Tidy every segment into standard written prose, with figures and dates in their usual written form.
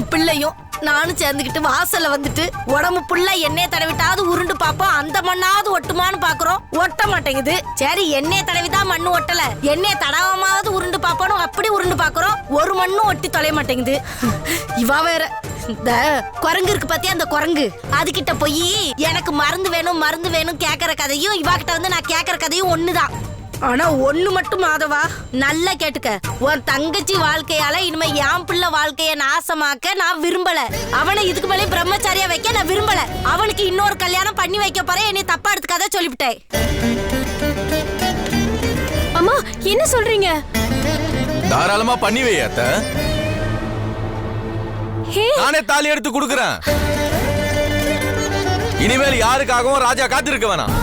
என் பிள்ளையும் நானும் சேர்ந்துக்கிட்டு வாசல்ல வந்துட்டு உடம்பு புள்ள எண்ணெய் தடவிட்டாவது உருண்டு பாப்போம், அந்த மண்ணாவது ஒட்டுமான்னு பாக்குறோம், ஒட்ட மாட்டேங்குது. சரி எண்ணெய் தடவிதான் மண்ணு ஒட்டல, எண்ணெய் தடவாமாவது உருண்டு பாப்போம், அப்படி உருண்டு பாக்குறோம், ஒரு மண்ணும் ஒட்டி தொலைய மாட்டேங்குது. இவா வேற இந்த குரங்கு இருக்கு பாத்தியா, அந்த குரங்கு அதுகிட்ட போய் எனக்கு மருந்து வேணும் மருந்து வேணும் கேக்குற கதையும் இவா கிட்ட வந்து நான் கேக்குற கதையும் ஒண்ணுதான். ஆனா ஒண்ணு மட்டும் மாதவா, நல்லா கேட்டுக்க, உன் தங்கச்சி வாழ்க்கையால இனிமே என் பிள்ளை வாழ்க்கைய நாசமாக்க நான் விரும்பல. அவனை இதுக்கு மேலே பிரம்மச்சாரியா வைக்க நான் விரும்பல. அவனுக்கு இன்னொரு கல்யாணம் பண்ணி வைக்க போறேன், என்னை தப்பா எடுத்துக்காத சொல்லிவிட்டேன். அம்மா என்ன சொல்றீங்க? தாராளமா பண்ணி வை அத்தை, நானே தாலி எடுத்து கொடுக்கறேன். இனிமேல் யாருக்காகவும் ராஜா காத்திருக்க வேணாம்.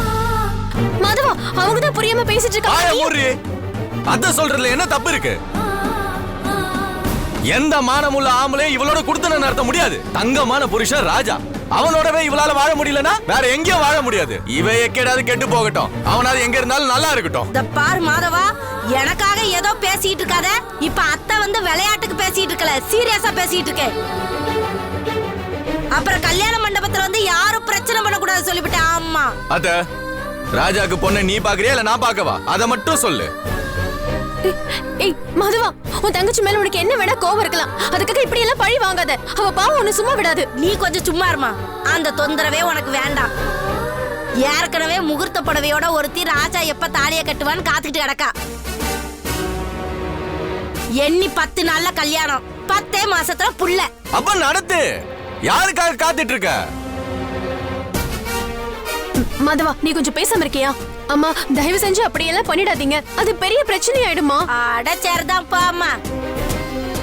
மாதவா அவங்க தான் புரியாம பேசிட்டு இருக்காங்க. அத சொல்றதுல என்ன தப்பு இருக்கு? எந்த மானமுள்ள ஆம்பளை இவளோட குடுத்தன நடத்த முடியாது. தங்கமான புருஷன் ராஜா, அவனோடவே இவளால வாழ முடியலனா வேற எங்கேயும் வாழ முடியாது. இவ எக்கேடாது கெட்டு போகட்டும், அவனாவது எங்க இருந்தாலும் நல்லா இருக்கட்டும். இந்த பார் மாதவா, எனக்காக ஏதோ பேசிட்டு இருக்காத. இப்ப அத்தை வந்து விளையாட்டுக்கு பேசிட்டு இருக்கல, சீரியஸா பேசிட்டு இருக்கேன். அப்புறம் கல்யாண மண்டபத்துல வந்து யாரும் பிரச்சனை பண்ணக்கூடாது சொல்லிவிட்டேன். ஆமா அத ராஜாக்கு பொண்ணை நீ பாக்குறியா இல்ல நான் பாக்கவா? அத மட்டும் சொல்லு. ஏய் மாதவா, உன் தங்கச்சி மேல உனக்கு என்ன வேணா கோவம் இருக்கலாம், அதுக்காக இப்படி எல்லாம் பழி வாங்காத. அவ பாவம் உன்னை சும்மா விடாது. நீ கொஞ்சம் சும்மா இருமா, அந்த தொந்தரவே உனக்கு வேண்டாம். ஏற்கனவே முகூர்த்த புடவையோட ஒருத்தி ராஜா எப்ப தாலிய கட்டுவான்னு காத்துக்கிட்டு கிடக்கா. எண்ணி 10 நாள்ல கல்யாணம், 10 மாசத்துல புள்ள. அப்ப நடத்து, யாருக்காக காத்துட்டு இருக்க? மாதவா நீ கொஞ்சம் பேசாம இருக்கியா? அம்மா தயவு செஞ்சு அப்படியெல்லாம் பண்ணிடாதீங்க, அது பெரிய பிரச்சனை ஆயிடுமா. அட சரிதான் பாமா,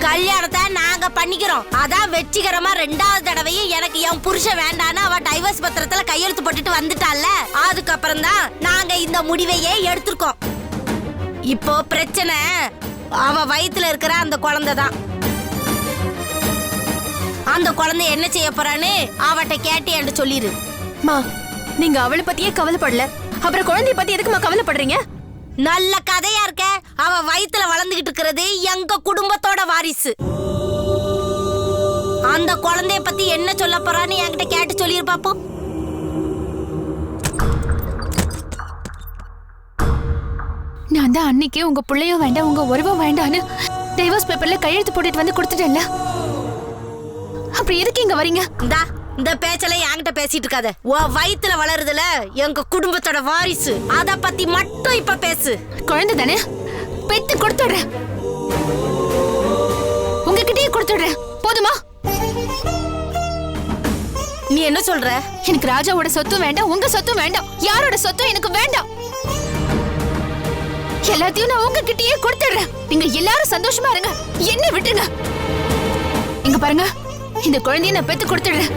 கல்யாணத்தை நாங்க பண்ணிக்கிறோம். அதான் வெற்றிகரமா 2வது தடவையும் எனக்கு என் புருஷன் வேண்டான்னு அவ டைவர்ஸ் பத்திரத்துல கையெழுத்து போட்டுட்டு வந்துட்டால, அதுக்கப்புறம் தான் நாங்க இந்த முடிவையே எடுத்திருக்கோம். இப்போ பிரச்சனை அவ வயித்துல இருக்கிற அந்த குழந்தை தான். அந்த குழந்தை என்ன செய்ய போறான்னு அவட்ட கேட்டேன்னு சொல்லிரு. மா நீங்க அவளை பத்தியே கவலைப்படல, அப்புறம் குழந்தைய பத்தி எதுக்குமா கவலைப்படுறீங்க? நல்ல கதையா இருக்க. அவ வயித்துல வளர்ந்துகிட்டு இருக்கிறது எங்க குடும்பத்தோட வாரிசு. அந்த குழந்தைய பத்தி என்ன சொல்ல போறான்னு என்கிட்ட கேட்டு சொல்லிரு பாப்போம். நான் தான் அன்னைக்கே உங்க பிள்ளையும் வேண்டாம் உங்க உறவும் வேண்டான்னு டைவர்ஸ் பேப்பர்ல கையெழுத்து போட்டுட்டு வந்து கொடுத்துட்டேன்ல, அப்படி எதுக்கு இங்க வரீங்க? இந்த பேச்சல என்கிட்ட பேசிட்டு இருக்காத. உன் வயித்துல வளருதுல எங்க குடும்பத்தோட வாரிசு, அத பத்தி மட்டும் இப்ப பேசு. குழந்தை தானே, பெத்து கொடுத்துடுறேன், உங்ககிட்டயே கொடுத்துடுறேன், போதுமா? நீ என்ன சொல்ற? எனக்கு ராஜாவோட சொத்தும் வேண்டாம், உங்க சொத்தும் வேண்டாம், யாரோட சொத்தும் எனக்கு வேண்டாம். எல்லாத்தையும் நான் உங்ககிட்டயே கொடுத்துடுறேன். நீங்க எல்லாரும் சந்தோஷமா இருங்க, என்ன விட்டுருங்க. இங்க பாருங்க, இந்த குழந்தைய நான் பெத்து கொடுத்துடுறேன்.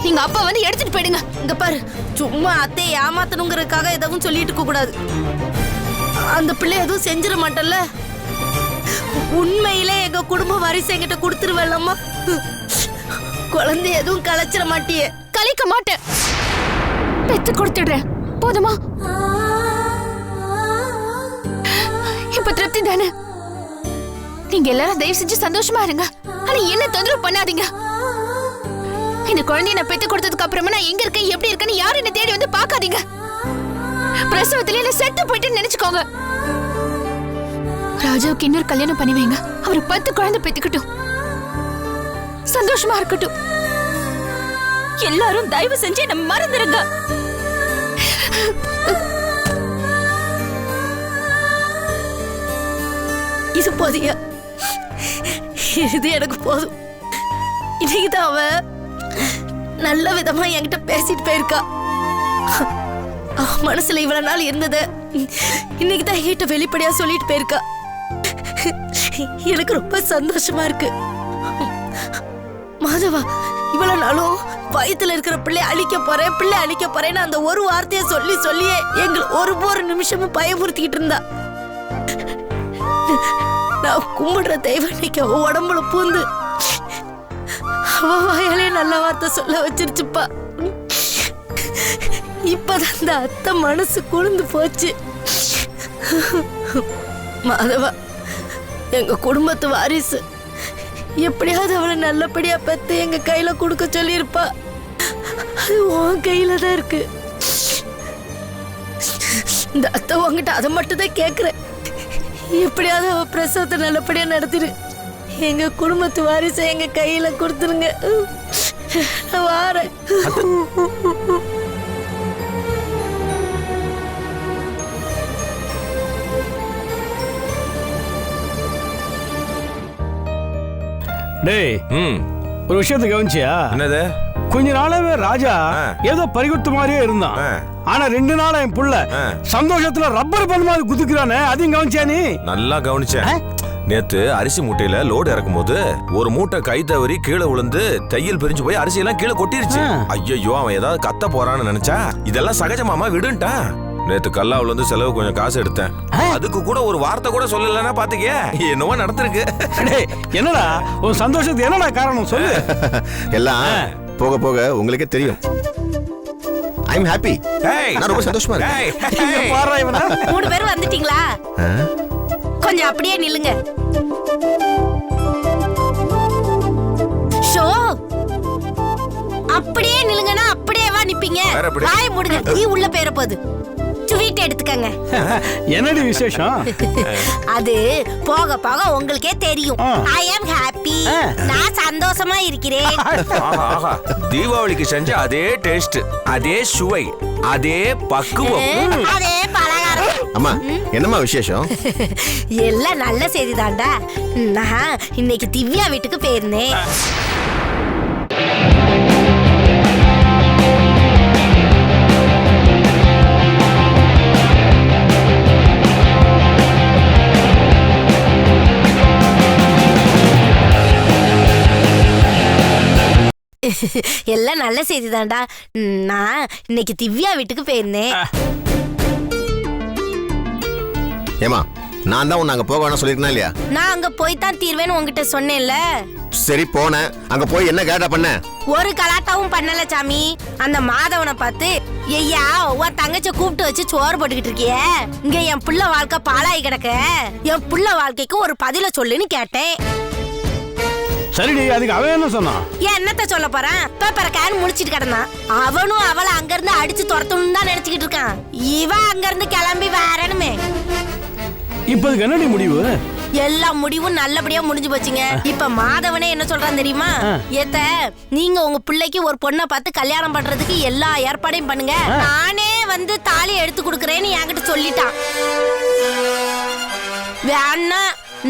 நீங்க அப்பா வந்து எடுத்துட்டு போயிடுங்க. இங்க பாரு, சும்மா அத்தை ஏமாத்தணுங்கிறதுக்காக எதுவும் சொல்லிட்டு இருக்க கூடாது. அந்த பிள்ளை எதுவும் செஞ்சிட மாட்டல்ல. உண்மையிலே எங்க குடும்ப வாரிசு என்கிட்ட கொடுத்துருவல்லம்மா. குழந்தை எதுவும் கலைச்சிட மாட்டியே? கலைக்க மாட்டேன், பெத்து கொடுத்துடுறேன், போதுமா? இப்ப திருப்தி தானே? நீங்க எல்லாரும் தயவு செஞ்சு சந்தோஷமா இருங்க, ஆனா என்ன தொந்தரவு பண்ணாதீங்க. இந்த குழந்தைய நான் பெத்து கொடுத்ததுக்கு அப்புறமா நான் எங்க இருக்கேன் எப்படி இருக்கேன்னு யாரும் என்ன தேடி வந்து பாக்காதீங்க. பிரசவத்திலே என்ன செத்து போயிட்டு நினைச்சுக்கோங்க. ராஜாவுக்கு இன்னொரு கல்யாணம் பண்ணி வைங்க, அவரு 10 குழந்தை பெத்துக்கட்டும், சந்தோஷமா இருக்கட்டும். எல்லாரும் தயவு செஞ்சு என்ன மறந்துருங்க. இது போதியா? இது எனக்கு போதும். இன்னைக்குதான் அவ நல்ல விதமா என்கிட்ட பேசிட்டு போயிருக்கா. மனசுல இவ்வளவு நாள் இருந்தது இன்னைக்குதான் என்கிட்ட வெளிப்படையா சொல்லிட்டு போயிருக்கா. எனக்கு ரொம்ப சந்தோஷமா இருக்கு. மாதவா இவ்வளவு நாளும் வயித்துல இருக்கிற பிள்ளை அழிக்க போறேன்னு அந்த ஒரு வார்த்தையை சொல்லி சொல்லியே எங்களை ஒரு நிமிஷமும் பயமுறுத்திக்கிட்டு இருந்தா. நான் கும்பிடுற தெய்வம் இன்னைக்கு அவ உடம்புல பூந்து அவ வாயாலே நல்ல வார்த்தை சொல்ல வச்சிருச்சுப்பா. இப்பதான் அந்த அத்தை மனசு குளிர்ந்து போச்சு. மாதவா எங்க குடும்பத்து வாரிசு. எப்படியாவது அவளை நல்லபடியா பெத்து எங்க கையில கொடுக்க சொல்லியிருப்பா. அது உன் கையில தான் இருக்கு. இந்த அத்தை உங்ககிட்ட அதை மட்டும் தான் கேக்குறேன். எப்படியாவது அவ பிரசவத்தை நல்லபடியா நடத்திரு. எங்க குடும்பத்து வாரிசை எங்க கையில கொடுத்துருங்க. நான் வாரேன். டேய், ஒரு விஷயத்தை கவனிச்சியா? என்னது? கொஞ்ச நாளாவே ராஜா ஏதோ பறிகொட்டு மாதிரியே இருந்தான். ஆனா 2 நாளா என் புள்ள சந்தோஷத்துல ரப்பர் பண்ண மாதிரி குதிக்கிறானே, அதையும் கவனிச்சியா நீ? நல்லா கவனிச்சேன். நேத்து அரிசி மூட்டையில லோடு இறக்கும் போது ஒரு மூட்டை கை தவறி கீழே விழுந்து தையல் பிரிஞ்சு போய் அரிசி எல்லாம் கீழே கொட்டிருச்சு. ஐயோ, அவன் ஏதாவது கத்த போறான்னு நினைச்சா இதெல்லாம் சகஜமாமா விடுன்ட்டான். நேத்து கல்லாவுல இருந்து செலவு கொஞ்சம் காசு எடுத்தேன். அதுக்கு கூட ஒரு வார்த்தை கூட சொல்லலன்னா பாத்துக்க என்னவோ நடந்திருக்கு. என்னடா உன் சந்தோஷத்துக்கு என்னடா காரணம் சொல்லு. எல்லாம் போக போக உங்களுக்கே தெரியும். ஐ அம் ஹாப்பி. நான் ரொம்ப சந்தோஷமா இருக்கேன். பாறா இவனா? 3 பேர் வந்துட்டீங்களா? கொஞ்சம் அப்படியே நில்லுங்க. ஷோ, அப்படியே நில்லுங்கன்னா அப்படியே வா நிப்பீங்க. வாய் மூடுங்க. நீ உள்ள பேர போகுது. ஸ்வீட் எடுத்துக்கங்க. என்னடி விசேஷம்? அது போக போக உங்களுக்கே தெரியும். ஐ அம் ஹாப்பி. நான் சந்தோஷமா இருக்கிறேன். தீபாவளிக்கு செஞ்ச அதே டேஸ்ட், அதே சுவை, அதே பக்குவம், அதே பலகாரம். அம்மா, என்னம்மா விசேஷம்? எல்லாம் நல்ல செய்தி தான்டா. நான் இன்னைக்கு திவ்யா வீட்டுக்கு போயிருந்தேன். எல்லாம் நல்ல செய்தி தான்டா. நான் இன்னைக்கு திவ்யா வீட்டுக்கு போயிருந்தேன். ஏமா, நான் தான் உன்னை அங்க போக வேணாம் சொல்லிருக்கேனா இல்லையா? நான் அங்க போய் தான் தீர்வேன்னு உங்ககிட்ட சொன்னேன்ல. சரி, போனேன். அங்க போய் என்ன கேட்டா பண்ண? ஒரு கலாட்டாவும் பண்ணல சாமி. அந்த மாதவனை பார்த்து, ஐயா உன் தங்கச்ச கூப்பிட்டு வச்சு சோறு போட்டுக்கிட்டு இருக்கிய, இங்க என் புள்ள வாழ்க்கை பாழாகி கிடக்க, என் புள்ள வாழ்க்கைக்கு ஒரு பதில சொல்லுன்னு கேட்டேன். சரிடி, அதுக்கு அவன் என்ன சொன்னான்? என்னத்த சொல்ல போறான்? பேப்பரை கேன் முடிச்சிட்டு கிடந்தான். அவனும் அவளை அங்க இருந்து அடிச்சு துரத்தணும் தான் நினைச்சுக்கிட்டு இருக்கான். இவன் அங்க இருந்து கிளம்பி வரணுமே. இப்போதுக்கு என்னடி முடிவு? எல்லா முடிவும் நல்லபடியா முடிஞ்சு போச்சுங்க. இப்ப மாதவனே என்ன சொல்றான் தெரியுமா? ஏத்த, நீங்க உங்க பிள்ளைக்கு ஒரு பொண்ணை பார்த்து கல்யாணம் பண்றதுக்கு எல்லா ஏற்பாடையும் பண்ணுங்க, நானே வந்து தாலி எடுத்து கொடுக்கறேன்னு என்கிட்ட சொல்லிட்டான். வேணா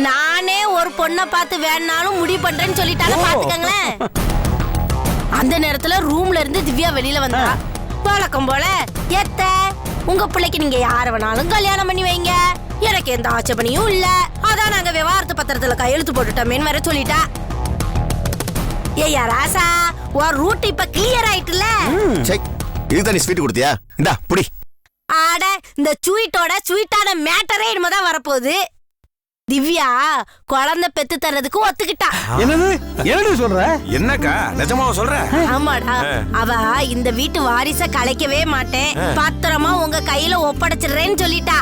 நானே ஒரு பொண்ணை பார்த்து வேணாலும் முடிவு பண்றேன்னு சொல்லிட்டாலும் பாத்துக்கங்களேன். அந்த நேரத்துல ரூம்ல இருந்து திவ்யா வெளியில வந்தா. வழக்கம் போல, ஏத்த உங்க பிள்ளைக்கு நீங்க யார வேணாலும் கல்யாணம் பண்ணி வைங்க, எனக்கு எந்த ஆட்சேபனையும் இல்ல, அதான் நாங்க விவாகரத்து பத்திரத்துல கையெழுத்து போட்டுட்டோமேன்னு வேற சொல்லிட்டா. ஏய்யா ராசா, உன் ரூட் இப்ப கிளியர் ஆயிட்டுல. இதுதான் நீ ஸ்வீட் கொடுத்தியா? இந்தா புடி. ஆட, இந்த ஸ்வீட்டோட ஸ்வீட்டான மேட்டரே இனிமேதான் வரப்போகுது. திவ்யா குழந்தை பெத்து தர்றதுக்கு ஒத்துக்கிட்டா. என்னது? என்னடி சொல்ற? என்னக்கா நிஜமாவா சொல்ற? ஆமாடா, அவ இந்த வீட்டு வாரிச கலைக்கவே மாட்டேன், பத்திரமா உங்க கையில ஒப்படைச்சிடுறேன்னு சொல்லிட்டா.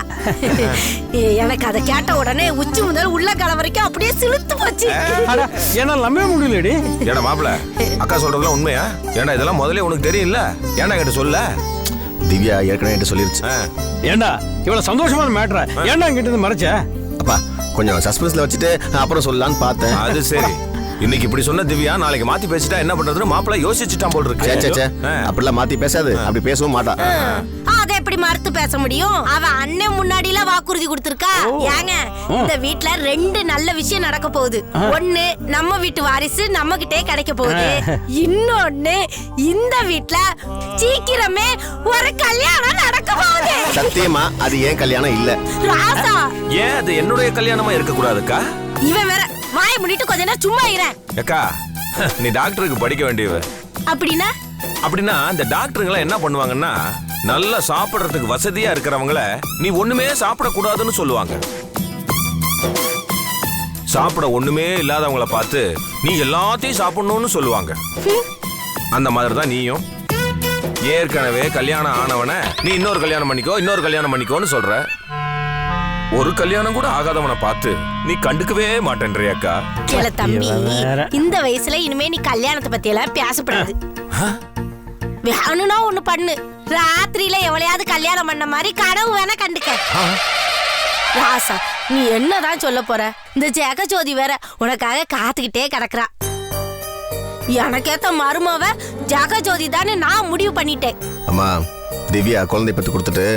எனக்கு அதை கேட்ட உடனே உச்சி முதல் உள்ள கால வரைக்கும் அப்படியே சிலுத்து போச்சு. என்ன நம்பவே முடியலடி. ஏடா மாப்பிள, அக்கா சொல்றதுலாம் உண்மையா? ஏன்னா இதெல்லாம் முதல்ல உனக்கு தெரியும்ல, ஏன்னா கிட்ட சொல்ல. திவ்யா ஏற்கனவே என்கிட்ட சொல்லிருச்சு. ஏண்டா இவ்வளவு சந்தோஷமான மேட்டரை ஏண்டா என்கிட்ட இருந்து மறைச்ச? அப்பா, கொஞ்சம் சஸ்பென்ஸ்ல வச்சுட்டு அப்புறம் சொல்லலான்னு பார்த்தேன். அது சரி. இன்னைக்கு இப்படி சொன்ன திவ்யா நாளைக்கு மாத்தி பேசிட்டா என்ன பண்றதுன்னு மாப்பிள்ள யோசிச்சுட்டான் போல் இருக்கு. அப்படிலாம் மாத்தி பேசாது, அப்படி பேசவும் மாட்டா. அதை எப்படி மறுத்து பேச முடியும்? அவ அண்ணன் முன்னாடில வாக்குறுதி கொடுத்திருக்கா. ஏங்க, இந்த வீட்ல 2 நல்ல விஷயம் நடக்க போகுது. ஒண்ணு, நம்ம வீட்டு வாரிசு நம்ம கிட்டே கிடைக்க போகுது. இன்னொன்னு, இந்த வீட்ல சீக்கிரமே ஒரு கல்யாணம் நடக்க போகுது. சத்தியமா அது ஏன் கல்யாணம் இல்ல ராசா. ஏன் அது என்னுடைய கல்யாணமா இருக்க கூடாதுக்கா? இவன் வேற வாய் மூடிட்டு கொஞ்ச நேரம் சும்மா இறேன். அக்கா, நீ டாக்டருக்கு படிக்க வேண்டியவ. அப்படின்னா இந்த டாக்டருங்க என்ன பண்ணுவாங்கன்னா, நல்லா சாப்பிடுறதுக்கு வசதியா இருக்கிறவங்கள நீ ஒண்ணுமே சாப்பிடக்கூடாதுன்னு சொல்லுவாங்க. சாப்பிட ஒண்ணுமே இல்லாதவங்கள பார்த்து நீ எல்லாத்தையும் சாப்பிடணும்னு சொல்லுவாங்க. அந்த மாதிரி தான் நீயும். ஏற்கனவே கல்யாணம் ஆனவன நீ இன்னொரு கல்யாணம் பண்ணிக்கோன்னு சொல்ற. ஒரு கல்யாணம் கூட ஆகாதவனை பார்த்து நீ கண்டுக்கவே மாட்டேன்றியாக்கா? கேள தம்பி, இவன் வேற. இந்த வயசுல இனிமே நீ கல்யாணத்தை பத்தி எல்லாம் பேசப்படாது. வேணும்னா ஒண்ணு பண்ணு, ராத்திரியில எவளையாவது கல்யாணம் பண்ண மாதிரி கனவு வேணா கண்டுக்க. ராசா, நீ என்னதான் சொல்ல போற? இந்த ஜெகஜோதி வேற உனக்காக காத்துக்கிட்டே கிடக்குறா. எனக்கேத்த மருமவ ஜெகஜோதி தானே நான் முடிவு பண்ணிட்டேன். அம்மா, திவ்யா குழந்தை பத்து கொடுத்துட்டு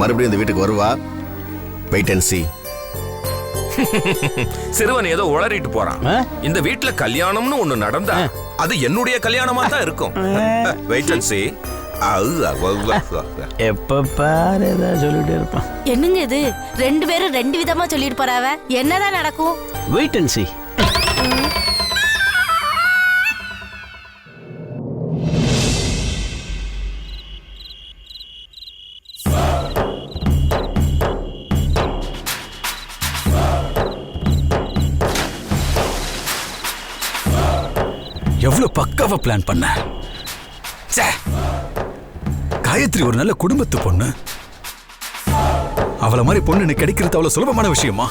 மறுபடியும் இந்த வீட்டுக்கு வருவா. Wait and see. சிறுவன் ஏதோ உளறிட்டு போறான். இந்த வீட்டுல கல்யாணம்னு ஒண்ணு நடந்தா அது என்னுடைய கல்யாணமா தான் இருக்கும். Wait and see. எப்ப பாரு ஏதாவது சொல்லிட்டே இருப்பான். என்னங்க இது, ரெண்டு பேரும் ரெண்டு விதமா சொல்லிட்டு போறாவ, என்னதான் நடக்கும்? Wait and see. எவ்வளவு பக்காவா பிளான் பண்ண. காயத்ரி ஒரு நல்ல குடும்பத்து பொண்ணு. அவளை மாதிரி பொண்ணு எனக்கு கிடைக்கிறது அவ்வளவு சுலபமான விஷயமா?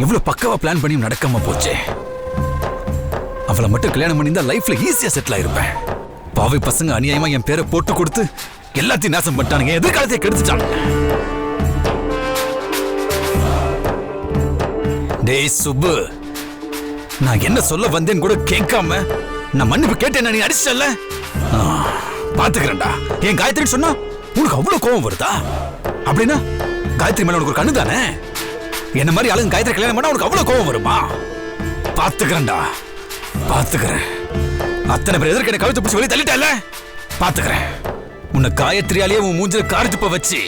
எவ்வளவு பக்காவா பிளான் பண்ணி நடக்காம போச்சே. அவளை மட்டும் கல்யாணம் பண்ணியிருந்தா லைஃப்ல ஈஸியா செட்டில் ஆயிருப்பேன். பாவை பசங்க அநியாயமா என் பேரை போட்டு கொடுத்து எல்லாத்தையும் நாசம் பண்ணிட்டானுங்க, எதிர்காலத்தை கெடுத்துட்டானுங்க. டேய் சுப்பு, நான் என்ன சொல்ல வந்தேன்னு கூட கேட்காம நான் மன்னிப்பு கேட்டேன், நீ அடிச்சல. பாத்துக்கிறேன்டா. என் காயத்ரி சொன்னா உனக்கு அவ்வளவு கோபம் வருதா? அப்படின்னா காயத்ரி மேல உனக்கு ஒரு கண்ணு தானே? என்ன மாதிரி ஆளுங்க காயத்ரி கல்யாணம் பண்ணா உனக்கு அவ்வளவு கோபம் வருமா? பாத்துக்கிறேன்டா, பாத்துக்கிறேன். அத்தனை பேர் எதிர்க்க என்ன கழுத்து பிடிச்சி வெளியே தள்ளிட்டல, பாத்துக்கிறேன். உன்னை காயத்ரியாலேயே உன் மூஞ்சில காரத்துப்ப வச்சு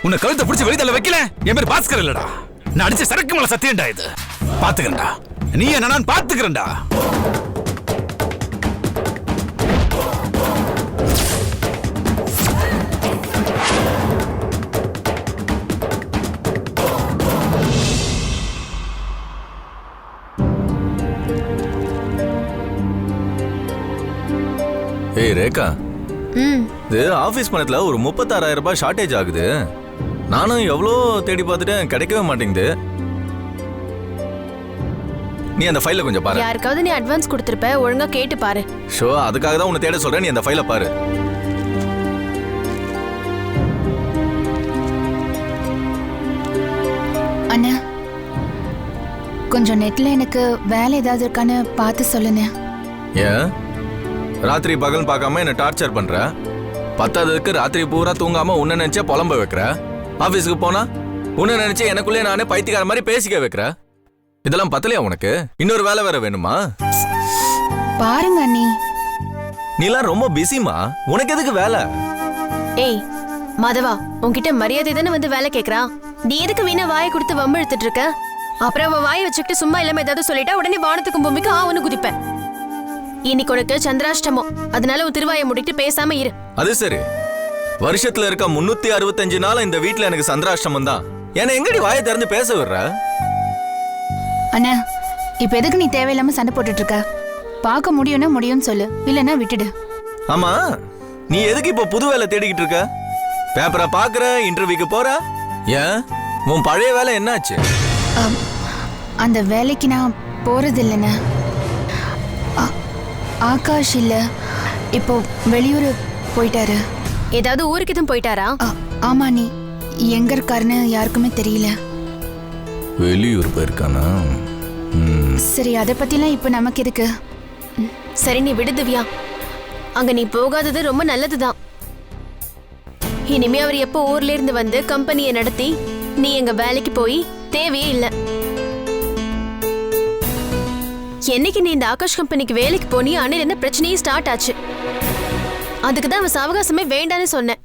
உன்னை கழுத்தை பிடிச்சி வெளியே தள்ள வைக்கல. என் பேர் பாஸ்கர் இல்லடா, நான் அடிச்ச சரக்கு மேல சத்தியம்டா இது. பாத்துக்கிறேன்டா, நீ என்ன நான் பாத்துக்கிறேன்டா. ஏய் ரேகா, இது ஆபீஸ் பணத்துல ஒரு 36,000 ரூபாய் ஷார்டேஜ் ஆகுது. நானும் எவ்வளோ தேடி பார்த்துட்டேன், கிடைக்கவே மாட்டேங்குது. நீ அந்த ஃபைலை கொஞ்சம் பாரு. யாருக்காவது நீ அட்வான்ஸ் கொடுத்திருப்ப, ஒழுங்கா கேட்டு பாரு. ஷோ, அதுக்காக தான் உன்னை தேட சொல்றேன். நீ அந்த ஃபைலை பாரு. அண்ணா, கொஞ்சம் நெட்ல எனக்கு வேலை ஏதாவது இருக்கான்னு பார்த்து சொல்லுங்க. ஏன் ராத்திரி பகல் பார்க்காம என்ன டார்ச்சர் பண்ற? பத்தாததுக்கு ராத்திரி பூரா தூங்காம உன்னை நினைச்சே புலம்ப வைக்கிற. ஆபீஸுக்கு போனா உன்னை நினைச்சு எனக்குள்ளே நானே பைத்தியக்கார மாதிரி பேசிக்க வைக்கிற. இதெல்லாம் பத்தலையா உனக்கு? இன்னொரு வேலை வேற வேணுமா? பாருங்க அண்ணி, நீலாம் ரொம்ப பிஸிமா, உனக்கு எதுக்கு வேலை? ஏய் மாதவா, உன்கிட்ட மரியாதை தானே வந்து வேலை கேக்குறா. நீ எதுக்கு வீணா வாயை கொடுத்து வம்பு எடுத்துட்டு இருக்க? அப்புறம் அவன் வாயை வச்சுக்கிட்டு சும்மா இல்லாம ஏதாவது சொல்லிட்டா உடனே வானத்துக்கும் பூமிக்கு ஆவன்னு குதிப்பேன். இன்னைக்கு உனக்கு சந்திராஷ்டமம், அதனால உன் திருவாயை முடிட்டு பேசாம இரு. அது சரி, வருஷத்துல இருக்க 365 நாள் இந்த வீட்டுல எனக்கு சந்திராஷ்டமம் தான். என்ன எங்கடி வாயை திறந்து பேச விடுற? அண்ணா, இப்ப எதுக்கு நீ தேவையில்லாம சண்டை போட்டுட்டு இருக்க? பார்க்க முடியும்னா முடியும்னு சொல்லு, இல்லன்னா விட்டுடு. ஆமா, நீ எதுக்கு இப்ப புது வேலை தேடிக்கிட்டு இருக்க? பேப்பரை பாக்குற, இன்டர்வியூக்கு போற. ஏன் உன் பழைய வேலை என்னாச்சு? அந்த வேலைக்கு நான் போறது இல்லைண்ணா. ஆகாஷ் இல்ல, இப்போ வெளியூர் போயிட்டாரு. ஏதாவது ஊருக்கு எதுவும் போயிட்டாரா? ஆமா நீ, எங்க இருக்காருன்னு யாருக்குமே தெரியல. வெளியூர் போயிருக்கானா? சரி, அதை பத்திலாம் இப்ப நமக்கு எதுக்கு? சரி நீ விடு திவ்யா, அங்க நீ போகாதது ரொம்ப நல்லதுதான். இனிமே அவர் எப்போ ஊர்ல இருந்து வந்து கம்பெனியை நடத்தி நீ எங்க வேலைக்கு போய் தேவையே இல்லை. என்னைக்கு நீ இந்த ஆகாஷ் கம்பெனிக்கு வேலைக்கு போனி அன்னையில இருந்து பிரச்சனையே ஸ்டார்ட் ஆச்சு. அதுக்கு தான் அவன் அவகாசமே வேண்டான்னு சொன்னேன்.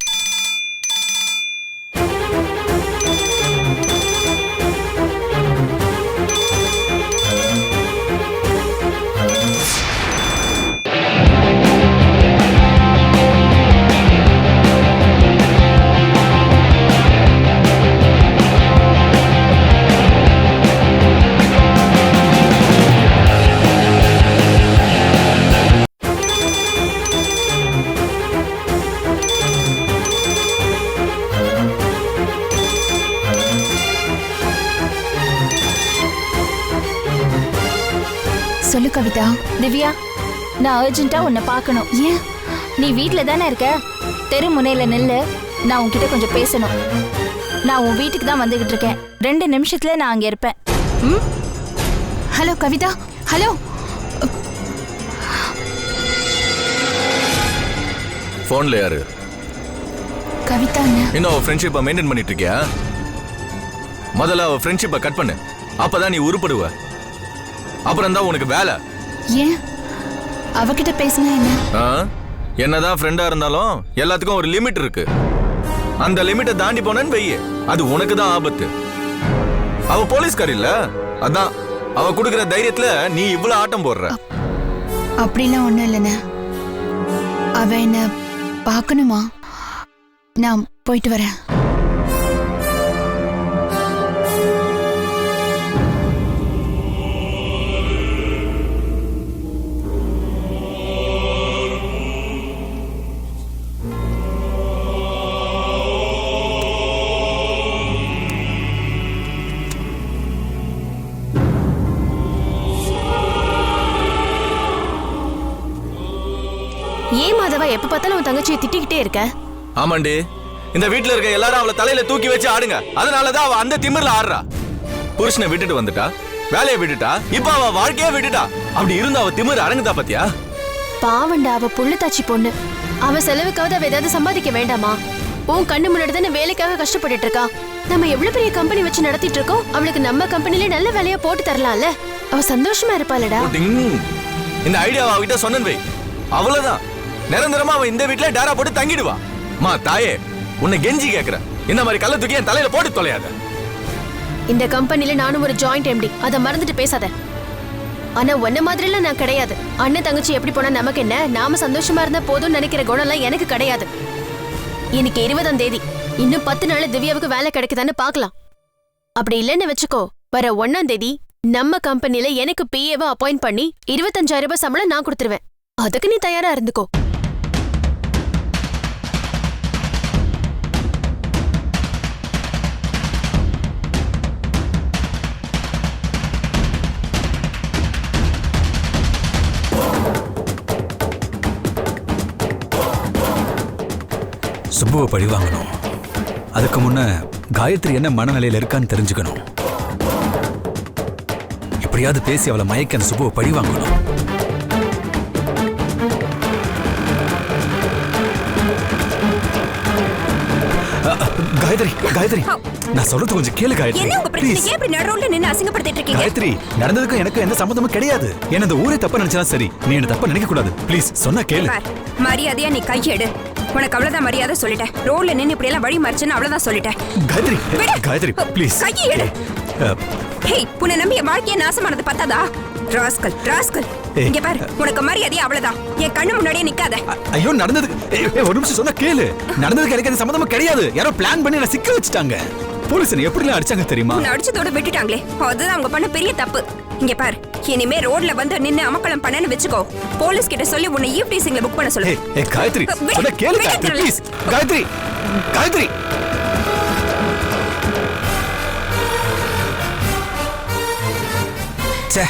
சொல்லு கவிதா. திவ்யா, நான் அர்ஜென்ட்டா உன்னை பார்க்கணும். ஏன்? நீ வீட்ல தானே இருக்க? தெரு முனையில நில்லு, நான் உன்கிட்ட கொஞ்சம் பேசணும். நான் உன் வீட்டுக்கு தான் வந்துகிட்டு இருக்கேன். 2 நிமிஷத்துல நான் அங்க இருப்பேன். ம்? Hello Kavitha, hello. போன்ல யாரு? கவிதா. இன்னும் அவ ஃப்ரெண்ட்ஷிப்பை மெயின்டைன் பண்ணிட்டு இருக்கியா? முதல்ல அவ ஃப்ரெண்ட்ஷிப்பை கட் பண்ணு, அப்பதான் நீ உருப்படுவ. அப்புறம் தான் உனக்கு வேலை. ஏன்? அவகிட்ட பேசினா என்ன? என்னதான் ஃப்ரெண்டா இருந்தாலும் எல்லாத்துக்கும் ஒரு லிமிட் இருக்கு. அந்த லிமிட்டை தாண்டி போனேன்னு வெய்ய, அது உனக்கு தான் ஆபத்து. அவ போலீஸ்காரி இல்ல, அதான் அவ குடுக்கிற தைரியத்துல நீ இவ்வளவு ஆட்டம் போடுற. அப்படிலாம் ஒண்ணும் இல்லைண்ணே. அவ என்ன பார்க்கணுமா? நான் போயிட்டு வரேன். ஏன் மாதவா எப்ப பார்த்தாலும் உன் தங்கச்சியை திட்டிக்கிட்டே இருக்க? ஆமாண்டி, இந்த வீட்டுல இருக்க எல்லாரும் அவளை தலையில தூக்கி வச்சு ஆடுங்க. அதனாலதான் அவ அந்த திமிர்ல ஆடுறா. புருஷனை விட்டுட்டு வந்துட்டா, வேலையை விட்டுட்டா, இப்ப அவ வாழ்க்கையே விட்டுட்டா. அப்படி இருந்த அவ திமிர் அடங்குதா பாத்தியா? பாவண்டா, அவ புள்ளத்தாச்சி பொண்ணு. அவ செலவுக்காவது அவ ஏதாவது சம்பாதிக்க வேண்டாமா? உன் கண்ணு முன்னாடி தானே வேலைக்காக கஷ்டப்பட்டுட்டு இருக்கா. நம்ம எவ்வளவு பெரிய கம்பெனி வச்சு நடத்திட்டு இருக்கோம். அவளுக்கு நம்ம கம்பெனில நல்ல வேலையா போட்டு தரலாம்ல. அவ சந்தோஷமா இருப்பாளடா. இந்த ஐடியாவை அவகிட்ட சொன்னேன் வை, அவ்வளவுதான். நிரந்தரமா அவ இந்த வீட்டுல டேரா போட்டு தங்கிடுவா. மா தாயே, உன்னை கெஞ்சி கேக்குற, இந்த மாதிரி கள்ள தூக்கி என் தலையில போட்டு தொலையாத. இந்த கம்பெனில நானும் ஒரு ஜாயிண்ட் எம்டி, அதை மறந்துட்டு பேசாத. ஆனா உன்ன மாதிரிலாம் நான் கிடையாது. அண்ணன் தங்கச்சி எப்படி போனா நமக்கு என்ன, நாம சந்தோஷமா இருந்தா போதும்னு நினைக்கிற குணம்லாம் எனக்கு கிடையாது. இன்னைக்கு 20ஆம் தேதி, இன்னும் 10 நாள் திவ்யாவுக்கு வேலை கிடைக்குதான்னு பாக்கலாம். அப்படி இல்லைன்னு வச்சுக்கோ, வர 1ஆம் தேதி நம்ம கம்பெனில எனக்கு பிஏவா அப்பாயிண்ட் பண்ணி 25,000 ரூபாய் சம்பளம் நான் கொடுத்துருவேன். அதுக்கு நீ தயாரா இருந்துக்கோ. சுப்புவை பழி வாங்கணும். அதுக்கு முன்ன காயத்ரி என்ன மனநிலையில இருக்கான்னு தெரிஞ்சுக்கணும். எப்படியாவது பேசி அவளை மயக்க அந்த சுப்புவை பழி வாங்கணும். காயத்ரி, காயத்ரி, நான் சொல்றது கொஞ்சம் கேளு காயத்ரி. என்ன உங்க பிரச்சனை? ஏன் இப்படி நடுவுல நின்னு அசிங்கப்படுத்திட்டு இருக்கீங்க? காயத்ரி, நடந்ததுக்கு எனக்கு எந்த சம்பந்தமும் கிடையாது. என்ன இந்த ஊரே தப்பா நினைச்சா சரி, நீ என்ன தப்பா நினைக்க கூடாது. ப்ளீஸ் சொன்னா கேளு. மரியாதையா நீ கையெடு. உனக்கு அவ்வளவுதான் மரியாதை சொல்லிட்டேன். ரோட்ல நின்னு இப்படி எல்லாம் வழி மறிச்சுன்னு அவ்வளவுதான் சொல்லிட்டேன். காயத்ரி, காயத்ரி ப்ளீஸ் கையெடு. ஹேய், உன்னை நம்பி என் வாழ்க்கையை நாசமானது பத்தாதா? Rascal, rascal. இங்க பாரு, உனக்கு மரியாதையா அவ்வளவுதான். என் கண்ணு முன்னாடியே நிக்காத. ஐயோ, நடந்ததுக்கு ஒரு நிமிஷம் சொன்னா கேளு. நடந்ததுக்கு எனக்கு எந்த சம்பந்தமும் கிடையாது. யாரோ பிளான் பண்ணி என்ன சிக்க வச்சுட்டாங்க. போலீஸ் என்ன எப்படிலாம் அடிச்சாங்க தெரியுமா? உன்னை அடிச்சதோட விட்டுட்டாங்களே, அதுதான் அவங்க பண்ண பெரிய தப்பு. இங்க பாரு, இனிமே ரோட்ல வந்து நின்னு அமக்கலம் பண்ணன்னு வெச்சுக்கோ. போலீஸ் கிட்ட சொல்லி உன்னை ஈவ் டீசிங்ல புக் பண்ண சொல்லு. ஏய் காயத்ரி, சொன்னா கேளு காயத்ரி ப்ளீஸ். காயத்ரி, காயத்ரி. ச்சே,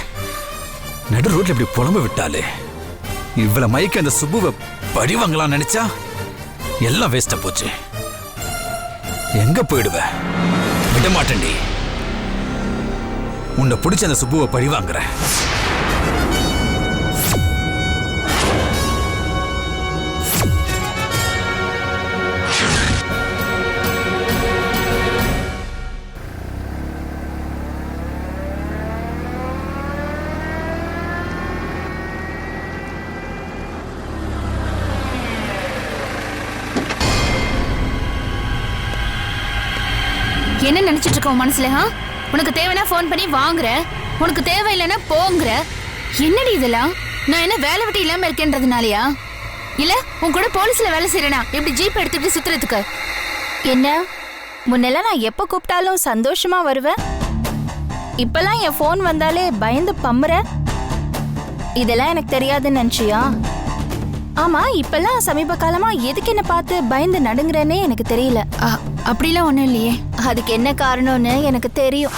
நடு ரோட்ல இப்படி புலம்ப விட்டாலே. இவ்வளவு மயக்க அந்த சுப்புவை பழி வாங்கலாம் நினைச்சா எல்லாம் வேஸ்டா போச்சு. எங்க போயிடுவ? விட மாட்டேன்டி. உன்னை பிடிச்ச அந்த சுப்புவை பழி வாங்குறேன். என்ன நினைச்சிட்டு இருக்க உன் மனசுல? உனக்கு தேவைன்னா போன் பண்ணி வாங்குற, உனக்கு தேவையில்லைன்னா போங்கிற. என்னடி இதெல்லாம்? நான் என்ன வேலை விட்டு இல்லாம இருக்கேன்றதுனாலயா? இல்ல உன் கூட போலீஸ்ல வேலை செய்யறேனா இப்படி ஜீப் எடுத்துட்டு சுத்துறதுக்கு? என்ன, முன்னெல்லாம் நான் எப்ப கூப்பிட்டாலும் சந்தோஷமா வருவேன். இப்பெல்லாம் என் போன் வந்தாலே பயந்து பம்புற. இதெல்லாம் எனக்கு தெரியாதுன்னு நினைச்சியா? ஆமா, இப்பெல்லாம் சமீப காலமா எதுக்கு என்ன பார்த்து பயந்து நடுங்குறேன்னே எனக்கு தெரியல. அப்படிலாம் ஒண்ணும் இல்லையே. அதுக்கு என்ன காரணம்னு எனக்கு தெரியும்.